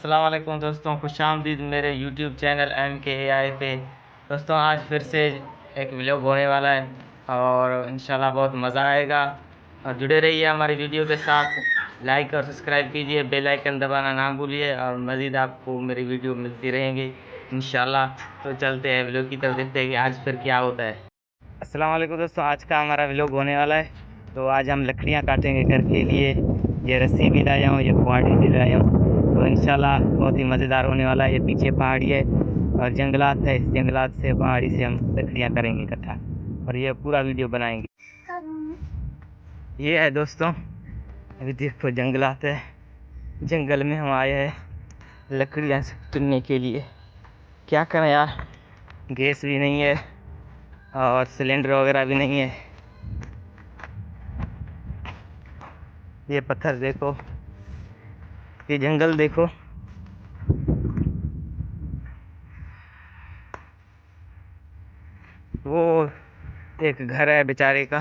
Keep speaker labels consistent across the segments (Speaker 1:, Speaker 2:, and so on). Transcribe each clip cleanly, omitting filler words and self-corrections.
Speaker 1: अस्सलाम वालेकुम दोस्तों, खुशामदीद मेरे यूट्यूब चैनल MKAI पे। दोस्तों आज फिर से एक व्लॉग होने वाला है और इंशाल्लाह बहुत मज़ा आएगा। और जुड़े रहिए हमारी वीडियो के साथ, लाइक और सब्सक्राइब कीजिए, बेल आइकन दबाना ना भूलिए और मज़ीद आपको मेरी वीडियो मिलती रहेंगी इंशाल्लाह। तो चलते हैं व्लॉग की तरफ, देखते हैं कि आज फिर क्या होता है। अस्सलाम वालेकुम दोस्तों, आज का हमारा व्लॉग होने वाला है। तो आज हम लकड़ियाँ काटेंगे घर के लिए। ये रस्सी भी लाया हूँ, ये कुआड़ी भी लाया हूँ। तो इंशाल्लाह बहुत ही मज़ेदार होने वाला है। ये पीछे पहाड़ी है और जंगलात है, इस जंगलात से पहाड़ी से हम लकड़ियाँ करेंगे इकट्ठा और ये पूरा वीडियो बनाएंगे। ये है दोस्तों, अभी देखो जंगलात है, जंगल में हम आए हैं लकड़ियाँ चुनने के लिए। क्या करें यार, गैस भी नहीं है और सिलेंडर वगैरह भी नहीं है। ये पत्थर देखो, ये जंगल देखो, वो एक घर है बेचारे का।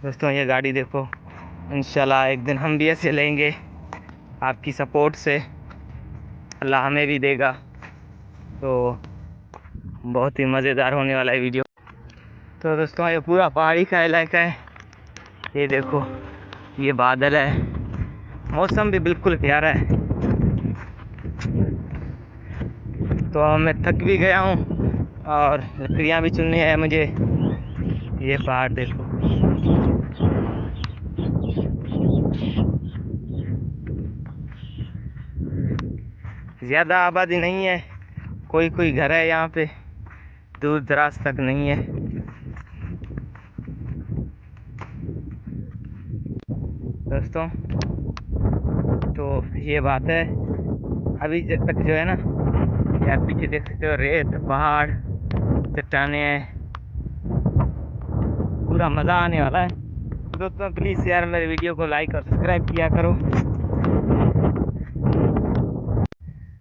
Speaker 1: दोस्तों ये गाड़ी देखो, इंशाल्लाह एक दिन हम भी ऐसे लेंगे, आपकी सपोर्ट से अल्लाह हमें भी देगा। तो बहुत ही मज़ेदार होने वाला है वीडियो। तो दोस्तों ये पूरा पहाड़ी का इलाका है, ये देखो, ये बादल है, मौसम भी बिल्कुल प्यारा है। तो मैं थक भी गया हूँ और लकड़ियाँ भी चुननी है मुझे। ये पहाड़ देखो, ज़्यादा आबादी नहीं है, कोई कोई घर है यहाँ पे, दूर दराज तक नहीं है। दोस्तों तो ये बात है, अभी तक जो है ना, यार पीछे देख सकते हो, रेत, पहाड़, चट्टाने हैं, पूरा मज़ा आने वाला है। दोस्तों प्लीज़ यार मेरे वीडियो को लाइक और सब्सक्राइब किया करो।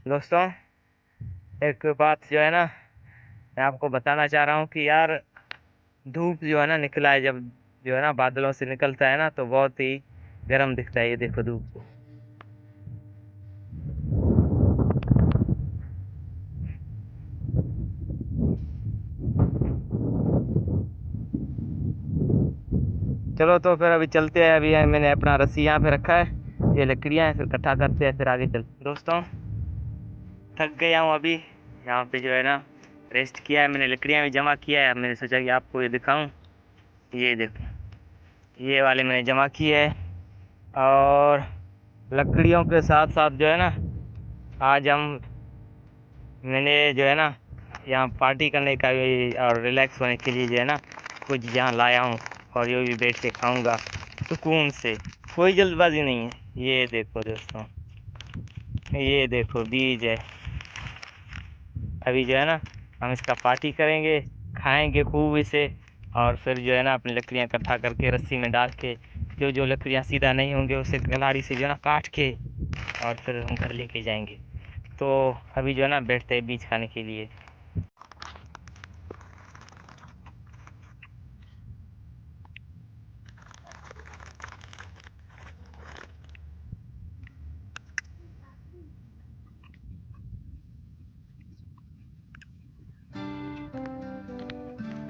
Speaker 1: दोस्तों एक बात जो है ना, मैं आपको बताना चाह रहा हूँ कि यार धूप जो है ना निकला है, जब जो है ना बादलों से निकलता है ना तो बहुत ही गर्म दिखता है। ये देखो धूप को, चलो तो फिर अभी चलते हैं। अभी मैंने अपना रस्सी यहाँ पे रखा है, ये लकड़ियाँ हैं, फिर इकट्ठा करते हैं, फिर आगे चलते। दोस्तों थक गया हूँ अभी, यहाँ पे जो है ना रेस्ट किया है, मैंने लकड़ियाँ भी जमा किया है। मैंने सोचा कि आपको ये दिखाऊं, ये देखो, ये वाले मैंने जमा किए है। और लकड़ियों के साथ साथ जो है ना, आज मैंने जो है ना यहाँ पार्टी करने का भी और रिलैक्स होने के लिए जो है ना कुछ यहाँ लाया हूँ, और ये भी बैठ के खाऊंगा सुकून से, कोई जल्दबाजी नहीं है। ये देखो दोस्तों, ये देखो बीज है। अभी जो है ना हम इसका पार्टी करेंगे, खाएंगे खूब इसे, और फिर जो है ना अपनी लकड़ियाँ इकट्ठा करके रस्सी में डाल के, जो जो लकड़ियाँ सीधा नहीं होंगे उसे कलाड़ी से जो है ना काट के, और फिर हम घर लेके जाएंगे। तो अभी जो है ना बैठते हैं बीज खाने के लिए।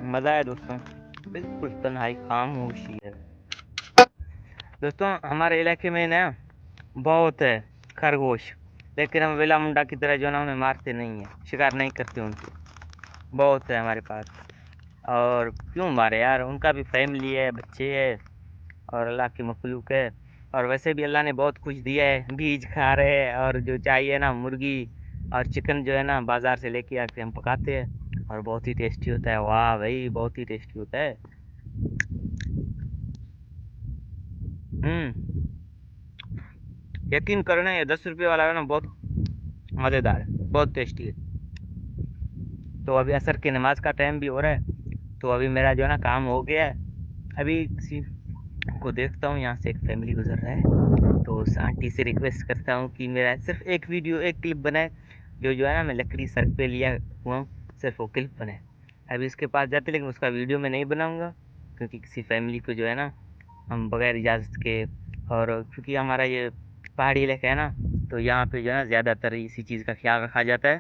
Speaker 1: मज़ा है दोस्तों, बिल्कुल तन्हाई खामोशी है। दोस्तों हमारे इलाके में ना बहुत है खरगोश, लेकिन हम वेला मुंडा की तरह जो है ना उन्हें मारते नहीं हैं, शिकार नहीं करते उनकी। बहुत है हमारे पास, और क्यों मारे यार, उनका भी फैमिली है, बच्चे है और अल्लाह की मखलूक है। और वैसे भी अल्लाह ने बहुत कुछ दिया है, बीज खा रहे हैं, और जो चाहिए ना मुर्गी और चिकन जो है ना बाज़ार से लेके आके हम पकाते हैं, और बहुत ही टेस्टी होता है। वाह भाई, बहुत ही टेस्टी होता है। यकीन करना, ये 10 रुपये वाला है ना, बहुत मज़ेदार है, बहुत टेस्टी है। तो अभी असर की नमाज का टाइम भी हो रहा है, तो अभी मेरा जो है ना काम हो गया है। अभी किसी को देखता हूँ, यहाँ से एक फैमिली गुजर रहा है, तो उस आंटी से रिक्वेस्ट करता हूँ कि मेरा सिर्फ एक वीडियो, एक क्लिप बनाए, जो है ना मैं लकड़ी सर पे लिया हुआ हूँ, सिर्फ वो क्लिप बनाए। अभी उसके पास जाते, लेकिन उसका वीडियो मैं नहीं बनाऊँगा, क्योंकि किसी फैमिली को जो है ना हम बगैर इजाज़त के और क्योंकि हमारा ये पहाड़ी इलाका है ना, तो यहाँ पे जो है ना ज़्यादातर इसी चीज़ का ख्याल रखा जाता है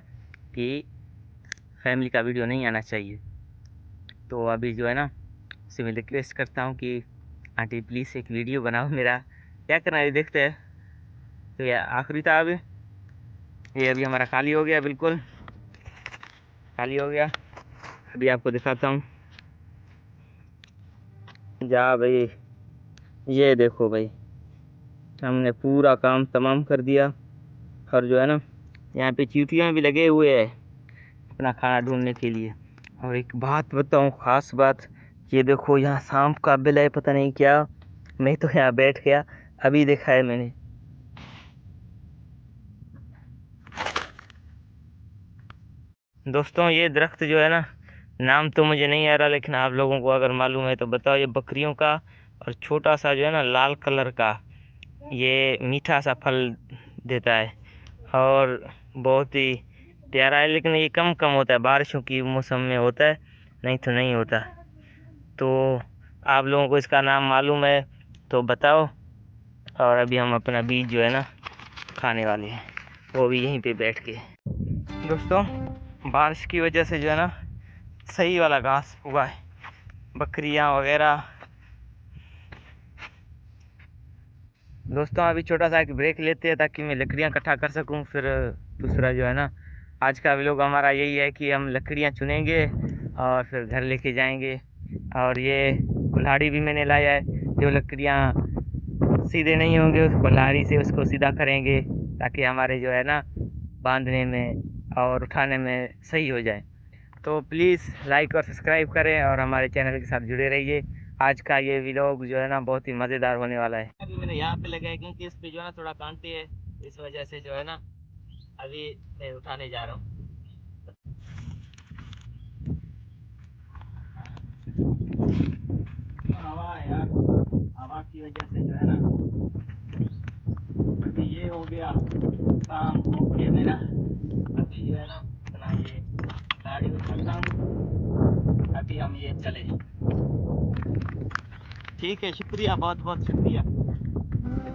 Speaker 1: कि फैमिली का वीडियो नहीं आना चाहिए। तो अभी जो है ना उससे मैं रिक्वेस्ट करता हूँ कि आंटी प्लीज़ एक वीडियो बनाओ मेरा, क्या करना है ये देखते हैं। तो ये आखिरी था अभी, ये अभी हमारा खाली हो गया, बिल्कुल खाली हो गया। अभी आपको दिखाता हूँ, जा भाई, ये देखो भाई, हमने पूरा काम तमाम कर दिया। और जो है ना यहाँ पे चींटियाँ भी लगे हुए हैं अपना खाना ढूंढने के लिए। और एक बात बताऊँ, ख़ास बात, ये देखो यहाँ सांप का बिल है, पता नहीं क्या, मैं तो यहाँ बैठ गया, अभी देखा है मैंने। दोस्तों ये दरख्त जो है ना, नाम तो मुझे नहीं आ रहा, लेकिन आप लोगों को अगर मालूम है तो बताओ। ये बकरियों का और छोटा सा जो है ना लाल कलर का, ये मीठा सा फल देता है और बहुत ही प्यारा है। लेकिन ये कम कम होता है, बारिशों की मौसम में होता है, नहीं तो नहीं होता। तो आप लोगों को इसका नाम मालूम है तो बताओ। और अभी हम अपना बीज जो है ना खाने वाले हैं, वो भी यहीं पे बैठ के। दोस्तों बारिश की वजह से जो है ना सही वाला घास हुआ है, बकरियां वगैरह। दोस्तों अभी छोटा सा एक ब्रेक लेते हैं ताकि मैं लकड़ियां इकट्ठा कर सकूं। फिर दूसरा जो है ना आज का व्लॉग हमारा यही है कि हम लकड़ियां चुनेंगे और फिर घर लेके जाएंगे। और ये कुल्हाड़ी भी मैंने लाया है, जो लकड़ियां सीधे नहीं होंगे उस कुल्हाड़ी से उसको सीधा करेंगे ताकि हमारे जो है ना बांधने में और उठाने में सही हो जाए। तो प्लीज़ लाइक और सब्सक्राइब करें और हमारे चैनल के साथ जुड़े रहिए। आज का ये व्लॉग जो है ना बहुत ही मज़ेदार होने वाला है। अभी मैंने यहाँ पे लगाया क्योंकि इस पे जो है ना थोड़ा कांटे है, इस वजह से जो है ना अभी मैं उठाने जा रहा हूँ। हवा है यार, हवा की वजह से जो है ना अभी ये हो गया काम हो गया मेरा। अभी जो है ना अपना ये गाड़ी उठाता हूँ, अभी हम ये चले। ठीक है, शुक्रिया, बहुत बहुत शुक्रिया।